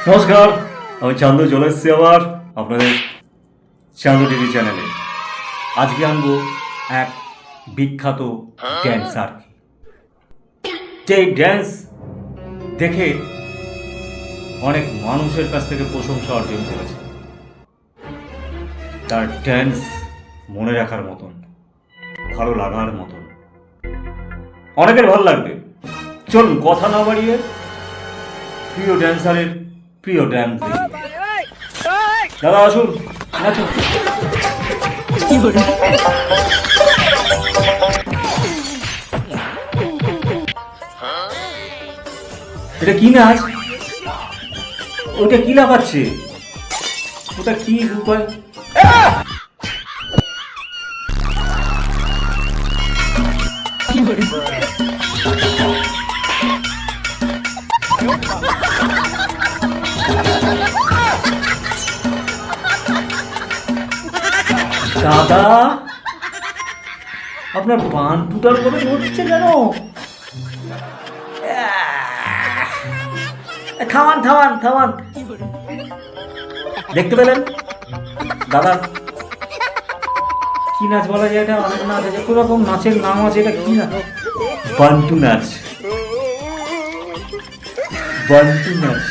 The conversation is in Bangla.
নমস্কার, আমি চান্দু চলে এসেছি আবার আপনাদের চান্দু টিভি চ্যানেলে। আজকে আনবো এক বিখ্যাত ড্যান্সার, যে ড্যান্স দেখে অনেক মানুষের কাছ থেকে প্রশংসা অর্জন করেছে। তার ড্যান্স মনে রাখার মতন, ভালো লাগার মতন, অনেকের ভালো লাগবে। চলুন কথা না বাড়িয়ে প্রিয় ড্যান্সারের প্রিয় ড্যান্স দেখি। দাদা আসুন, নাচুন। এটা কি নাচ? ওটা কি লাফাচ্ছে? ওটা কি উপায়? দাদা, আপনার বান টুটার করে নড়ছে কেন? থামান থামান থামান। দেখতে পেলেন দাদা, কি নাচ বলা যায়? এটা অনেক নাচ আছে, কোন রকম নাচের নাম আছে। এটা কি নাচ? বান্টু নাচ। বান্টু নাচ।